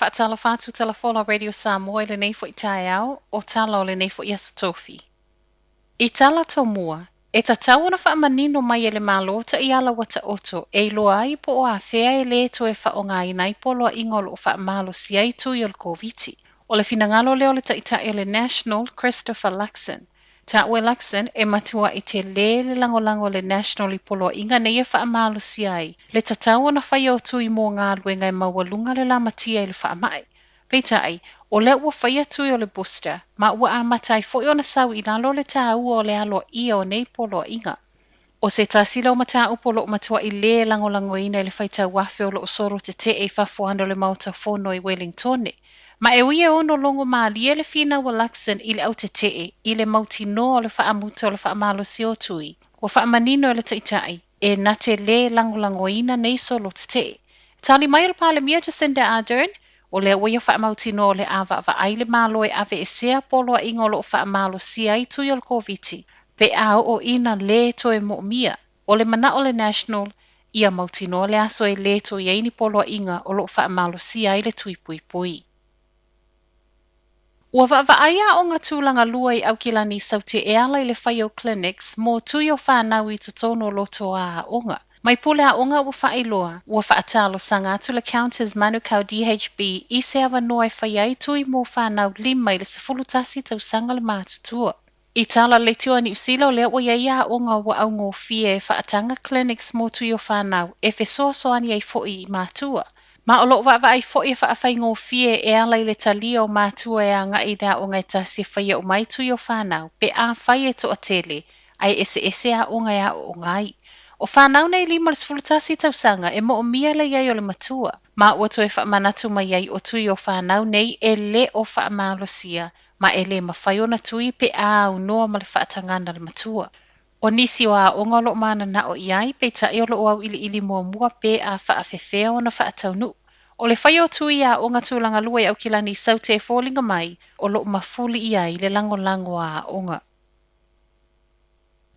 whaatala whātu talafola Radio Samoa I le nei fo I tae au, o tala o le nei fo I aso tofi. I tala tau mua, e ta tau na whaamanino mai e le malota I ala wata oto, e loa ai po o a whea e le to e whaonga I nai polo a ingolo o faamalosia I tui o le Koviti. O le finangalo leo le taʻitaʻi o le National Christopher Luxon. Taʻua Luxon e matua I te le langolango le National I polo inga nei e faamalosia ai. Le tatau ona whai o tui mō ngā luenga e mawalunga le lamatia I le faamai. Peitai, o le ua whai tui o le booster, ma ua a matai foi ona sau I lalo le tāua o le alo ia o nei polo inga. O se tāsila o mata upolo o matua I le langolango ina I le whaitau wafe o lo soro tetee fafo ando le mauta fono I Wellington. Ma e uia ono longo maalia le fina wa Luxon I le au tetee, I le mautino o le whaamuta o le faamalosia o tui. Wa whaamanino e le taitai, e nate le langolangoina nei solo tetee. Tali mai o le palemia Jacinda Ardern, o le uia whaamautino o le awa ai le malo e Aveesea polo a ingolo o faamalosia I tui o le Koviti. Pe au o ina le to e mo mia, o le mana o le National, ia mautino le aso e le to I eini polo a inga o lo faamalosia I le tui pui pui. Ua waaia o ngā tulagalua I Aukilani Saute e ala I le faia clinics mō tui o whanau I totonu loto a aoga. Mai pule aoga ua whaailoa, ua whaatalo sanga atu le counters manukau DHB I se awa noa e whaiai tui mō whanau 5 I le sefulutasi tau sanga le mātutua. I tala le tua ni usila o lea ua iai aoga ua au ngō fie e whaatanga clinics mō tui o whanau e fesoasoani ai fo'i I mātua. Ma o loo vai fo'i e whaafai ngō fie e ala I le talia o mātua e anga I rea o ngai tasi e whaia o mai tui o whanau, pe a whai e to a tele, ai ese a o ngai a o ngai. O whanau nei 5 fulutasi tausanga e mo o mia le iai o le matua. Ma ua to e whaamanatu mai iai o tui o whanau nei e le o faamalosia, ma e le mawhai o na tui pe a au noa ma le whaatangana le matua. O nisi o a onga lo mana na o iai pe ta e o lo au ili mua pe a faafefea o na faataunu. O le whai o tui a onga tulagalua I Aukilani Saute e fōlinga mai o lo mafuli iai le lango a onga.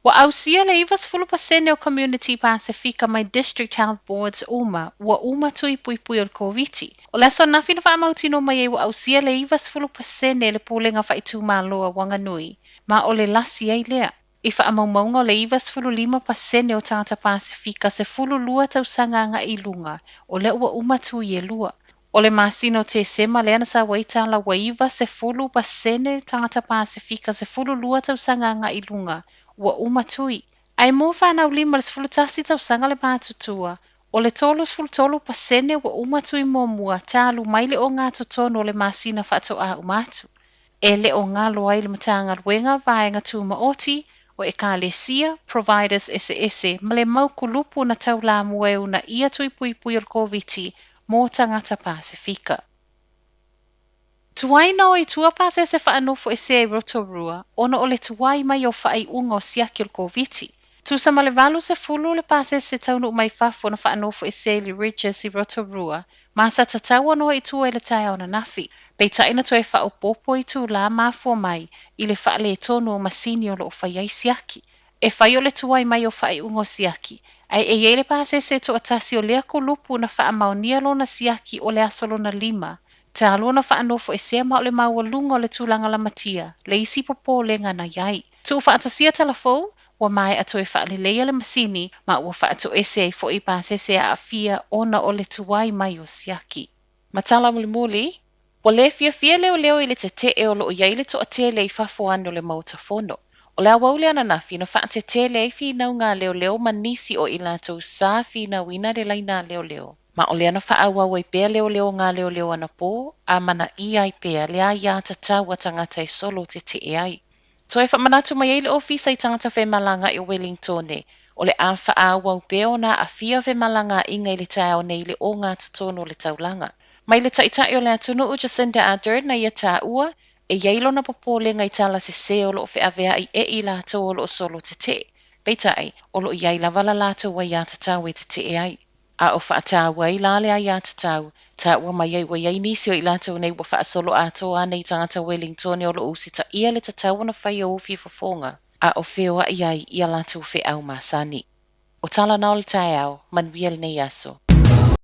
Wa Ausia le 20% o komiuniti Pasefika mai District Health Boards uma tui pui o le Koviti. O le so nafi na whaamautino mai e wa Ausia le 20% e le pūlenga whaitu māloa wanganui, ma o le lasi ai lea. I whaamaumaunga o le 25% o tangata Pasefika se lua tausanga nga I lunga, o le ua tui e lua. O le masino te sema le ana sa waitala wa 10% tangata Pasefika se lua tausanga nga I lunga, ua tui. Ai mo whanau 5 tausanga le mātutua, o le 3% ua tui mua talu mai le o ngā totonu o le masina whaato a umatu. E le o ngā loa I le matanga luenga Vaai ngā tūma oti, o ekalesia, providers ese, ma le maukulupu na tau la mueu na ia tui pui o Koviti mō tangata Pasefika. Tuai na o I tua pasese faanofoesea I Rotorua, ona o le tuai mai o faaiuga o siaki o Koviti. Tusa ma le 8 le pasese taunu mai fafo na faanofoesea I le Ridges I Rotorua, ma sa tatau ono I tua I le tae ona nafi. Pei taina to e whaopopo I tu la mafua mai I le whaale tonu o masini o lo whaiai siaki. E whai o le tuai mai o faaiuga o siaki. Ai e le pasese to atasi o lea kulupu na faamaonia lo na siaki o le asolo na 5. Ta alona faanofoesea ma o le maualunga o le tūlanga lamatia, le isi popo le ngana iai. Tu faatasia talafou, wa mai ato e faaleleia le masini, ma ua faato ese ai fo I pasese a afia ona o le tuai mai o siaki. Matala muli, wa le fiafia leoleo I le tetee o lo iai le to atele I fafo ando le mauta fono. O le awaule ananafi na faatetele ai finau ngā leoleo manisi o ilato sa finau ina le laina leoleo. Ma o le ana whaawau I pēa leoleo ngā leoleo ana pō, a mana I ai pēa le a ia tatau a tangata I solo tetee ai. To e whamanatu mai ai le ofisa I tangata whemalanga I Wellington, o le a whaawau pēa o na a fia whemalanga inga I le tae o nei le o ngā tutono le taulanga. Mai le taitai o le atunu o Jacinda Ardern na ia tā ua, e iailo na popole ngai tala se o lo wheawea I lato o lo solo tetee. Peitai, o lo iai lavala lato wa ia tatau e tetee ai. A o whaata wai lale a ia tatau, ta ua mai ai wa iai nisi o I lato nei wa wha solo ato a nei tangata Wellington o lo usita ia le tatau na whai o ufi fafonga. A o wheo a iai ia lato whe au masani. O tala na o le tae au, manuia le nei aso.